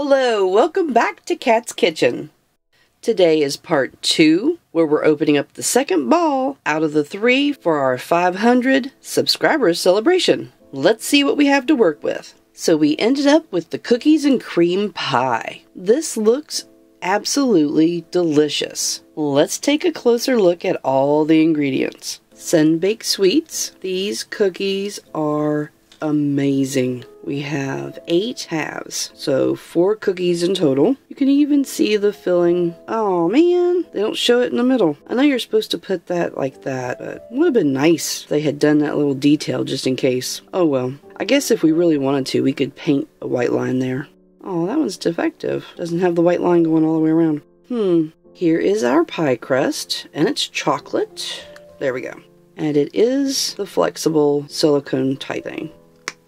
Hello, welcome back to Kat's Kitchen. Today is part 2, where we're opening up the second ball out of the 3 for our 500 subscribers celebration. Let's see what we have to work with. So we ended up with the cookies and cream pie. This looks absolutely delicious. Let's take a closer look at all the ingredients. Sun-baked sweets. These cookies are amazing. We have 8 halves, so 4 cookies in total. You can even see the filling. Oh man, they don't show it in the middle. I know you're supposed to put that like that, but it would have been nice if they had done that little detail just in case. Oh well, I guess if we really wanted to, we could paint a white line there. Oh, that one's defective. Doesn't have the white line going all the way around. Here is our pie crust, and it's chocolate. There we go. And it is the flexible silicone type thing.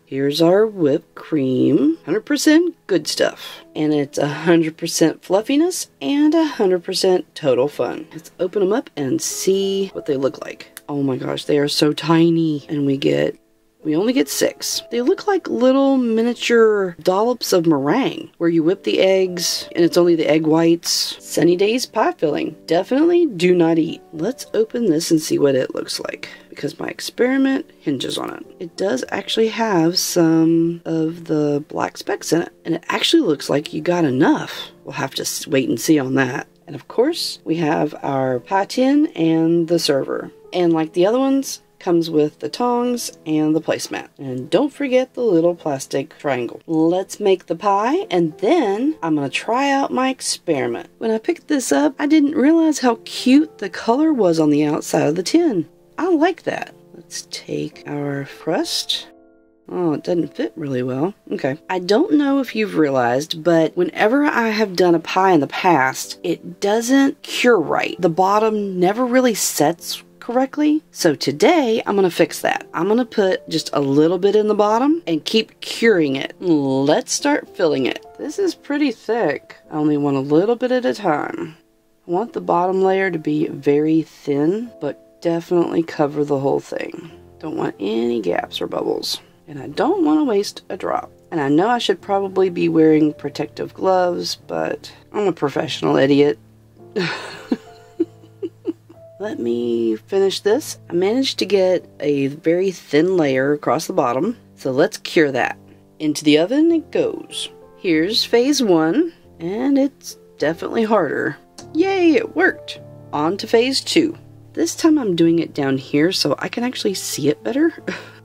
Here's our whipped cream, 100% good stuff. And it's 100% fluffiness and 100% total fun. Let's open them up and see what they look like. Oh my gosh, they are so tiny. And we only get 6. They look like little miniature dollops of meringue, where you whip the eggs and it's only the egg whites. Sunny Days pie filling. Definitely do not eat. Let's open this and see what it looks like, because my experiment hinges on it. It does actually have some of the black specks in it, and it actually looks like you got enough. We'll have to wait and see on that. And of course, we have our pie tin and the server. And like the other ones, comes with the tongs and the placemat. And don't forget the little plastic triangle. Let's make the pie, and then I'm gonna try out my experiment. When I picked this up, I didn't realize how cute the color was on the outside of the tin. I like that. Let's take our crust. Oh, it doesn't fit really well. Okay. I don't know if you've realized, but whenever I have done a pie in the past, it doesn't cure right. The bottom never really sets correctly. So today I'm going to fix that. I'm going to put just a little bit in the bottom and keep curing it. Let's start filling it. This is pretty thick. I only want a little bit at a time. I want the bottom layer to be very thin, but definitely cover the whole thing. Don't want any gaps or bubbles. And I don't want to waste a drop. And I know I should probably be wearing protective gloves, but I'm a professional idiot. Let me finish this. I managed to get a very thin layer across the bottom, so let's cure that. Into the oven it goes. Here's phase 1, and it's definitely harder. Yay, it worked! On to phase 2. This time I'm doing it down here so I can actually see it better.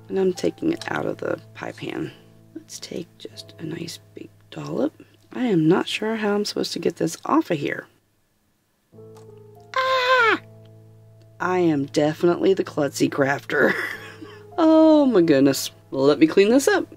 And I'm taking it out of the pie pan. Let's take just a nice big dollop. I am not sure how I'm supposed to get this off of here. I am definitely the klutzy crafter. Oh my goodness. Let me clean this up.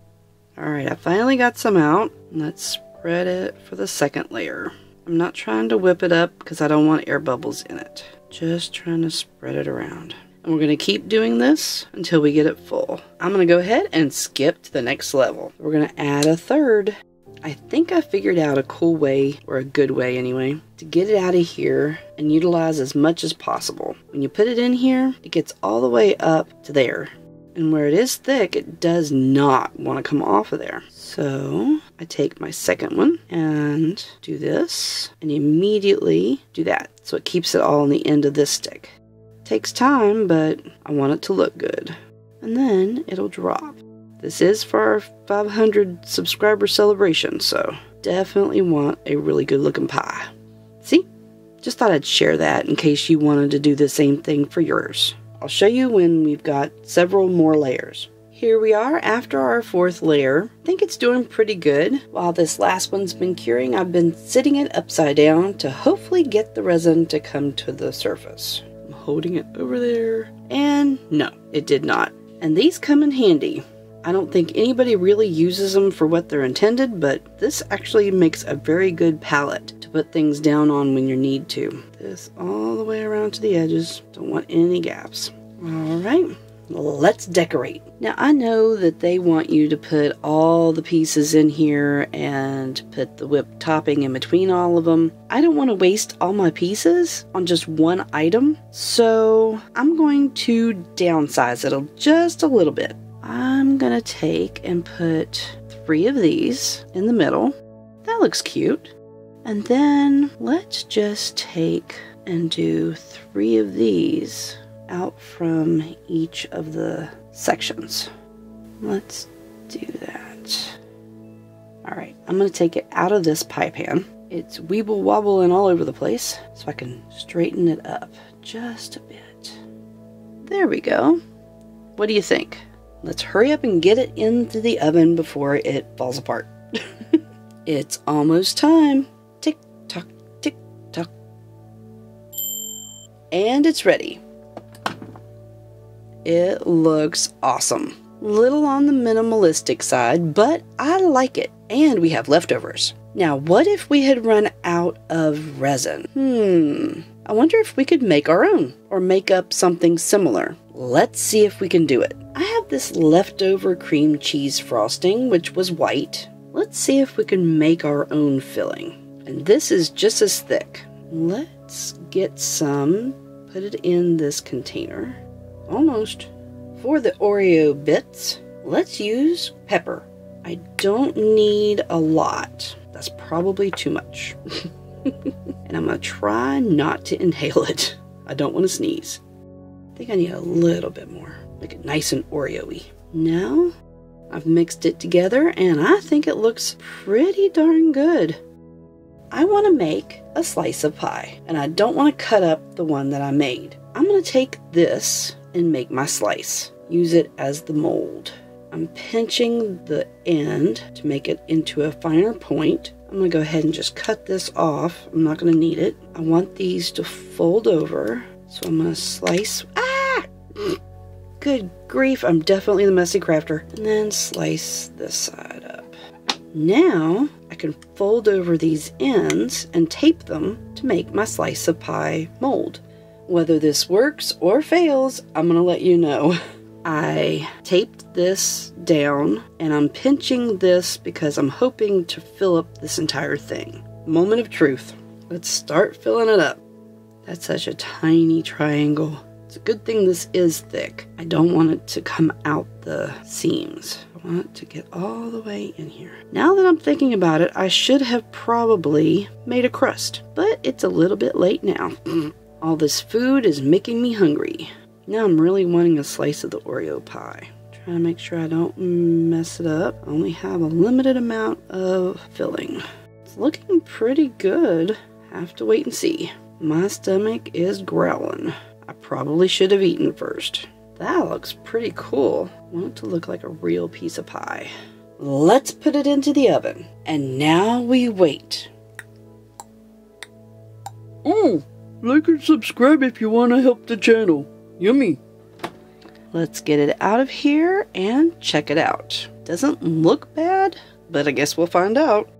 Alright, I finally got some out. Let's spread it for the second layer. I'm not trying to whip it up because I don't want air bubbles in it. Just trying to spread it around. And we're going to keep doing this until we get it full. I'm going to go ahead and skip to the next level. We're going to add a third. I think I figured out a cool way, or a good way anyway, to get it out of here and utilize as much as possible. When you put it in here, it gets all the way up to there. And where it is thick, it does not want to come off of there. So I take my second one and do this and immediately do that. So it keeps it all on the end of this stick. It takes time, but I want it to look good. And then it'll drop. This is for our 500 subscriber celebration, so definitely want a really good looking pie. See? Just thought I'd share that in case you wanted to do the same thing for yours. I'll show you when we've got several more layers. Here we are after our 4th layer. I think it's doing pretty good. While this last one's been curing, I've been sitting it upside down to hopefully get the resin to come to the surface. I'm holding it over there, and no, it did not. And these come in handy. I don't think anybody really uses them for what they're intended, but this actually makes a very good palette to put things down on when you need to. This all the way around to the edges. Don't want any gaps. Alright, let's decorate. Now I know that they want you to put all the pieces in here and put the whipped topping in between all of them. I don't want to waste all my pieces on just one item, so I'm going to downsize it just a little bit. I'm gonna take and put 3 of these in the middle. That That looks cute. And then let's just take and do 3 of these out from each of the sections. Let's do that. Alright, I'm going to take it out of this pie pan. It's weeble wobbling all over the place, so I can straighten it up just a bit. There we go. What do you think? Let's hurry up and get it into the oven before it falls apart. It's almost time. Tick tock, tick tock. And it's ready. It looks awesome. Little on the minimalistic side, but I like it. And we have leftovers. Now, what if we had run out of resin? I wonder if we could make our own or make up something similar. Let's see if we can do it. I have this leftover cream cheese frosting, which was white. Let's see if we can make our own filling. And this is just as thick. Let's get some, put it in this container. Almost. For the Oreo bits, let's use pepper. I don't need a lot. That's probably too much. And I'm going to try not to inhale it. I don't want to sneeze. I think I need a little bit more. Make it nice and Oreo-y. Now, I've mixed it together and I think it looks pretty darn good. I want to make a slice of pie and I don't want to cut up the one that I made. I'm going to take this and make my slice. Use it as the mold. I'm pinching the end to make it into a finer point. I'm going to go ahead and just cut this off. I'm not going to need it. I want these to fold over. So I'm going to slice. Ah! Good grief, I'm definitely the messy crafter. And then slice this side up. Now I can fold over these ends and tape them to make my slice of pie mold. Whether this works or fails, I'm going to let you know. I taped this down and I'm pinching this because I'm hoping to fill up this entire thing. Moment of truth. Let's start filling it up. That's such a tiny triangle. It's a good thing this is thick. I don't want it to come out the seams. I want it to get all the way in here. Now that I'm thinking about it, I should have probably made a crust, but it's a little bit late now. All this food is making me hungry. Now I'm really wanting a slice of the Oreo pie. Trying to make sure I don't mess it up. I only have a limited amount of filling. It's looking pretty good. Have to wait and see. My stomach is growling. I probably should have eaten first. That looks pretty cool. I want it to look like a real piece of pie. Let's put it into the oven. And now we wait. Like and subscribe if you want to help the channel. Yummy. Let's get it out of here and check it out. Doesn't look bad, but I guess we'll find out.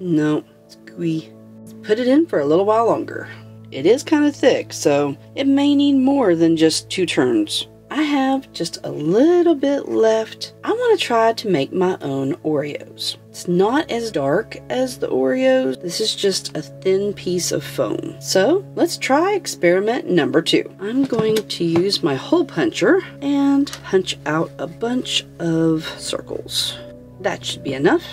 No, it's gooey. Let's put it in for a little while longer. It is kind of thick, so it may need more than just 2 turns. I have just a little bit left. I want to try to make my own Oreos. It's not as dark as the Oreos. This is just a thin piece of foam. So let's try experiment number 2. I'm going to use my hole puncher and punch out a bunch of circles. That should be enough.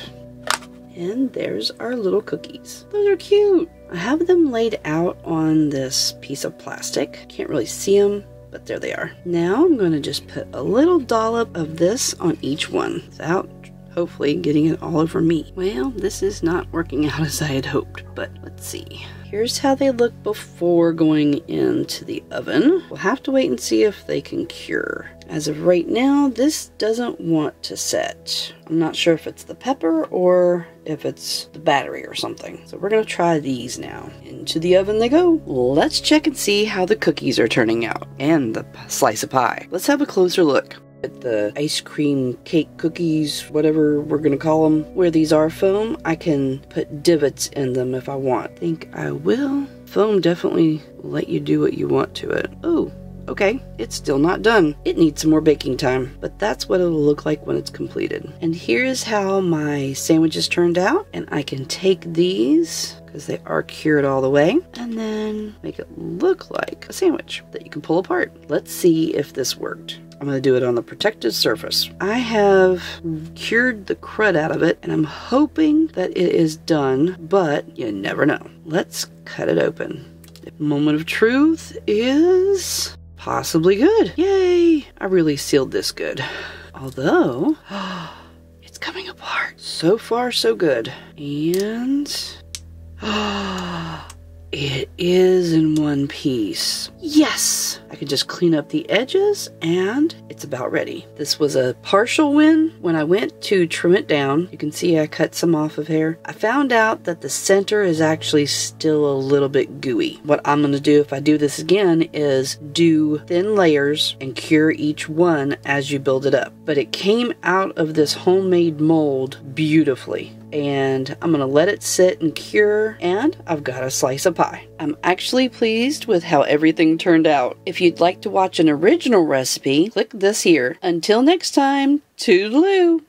And there's our little cookies. Those are cute. I have them laid out on this piece of plastic. Can't really see them, but there they are. Now I'm going to just put a little dollop of this on each one without hopefully getting it all over me. Well, this is not working out as I had hoped, but let's see. Here's how they look before going into the oven. We'll have to wait and see if they can cure. As of right now, this doesn't want to set. I'm not sure if it's the pepper or if it's the battery or something. So we're gonna try these now. Into the oven they go. Let's check and see how the cookies are turning out and the slice of pie. Let's have a closer look at the ice cream cake cookies, whatever we're gonna call them. Where these are foam, I can put divots in them if I want. I think I will. Foam definitely will let you do what you want to it. Oh, okay, it's still not done. It needs some more baking time, but that's what it'll look like when it's completed. And here's how my sandwiches turned out. And I can take these, because they are cured all the way, and then make it look like a sandwich that you can pull apart. Let's see if this worked. I'm going to do it on the protected surface. I have cured the crud out of it, and I'm hoping that it is done, but you never know. Let's cut it open. The moment of truth is possibly good. Yay! I really sealed this good. Although, it's coming apart. So far, so good. And it is in one piece. Yes! I could just clean up the edges and it's about ready. This was a partial win. When I went to trim it down, you can see I cut some off of here. I found out that the center is actually still a little bit gooey. What I'm going to do if I do this again is do thin layers and cure each one as you build it up. But it came out of this homemade mold beautifully. And I'm going to let it sit and cure, and I've got a slice of pie. I'm actually pleased with how everything turned out. If you'd like to watch an original recipe, click this here. Until next time, toodaloo!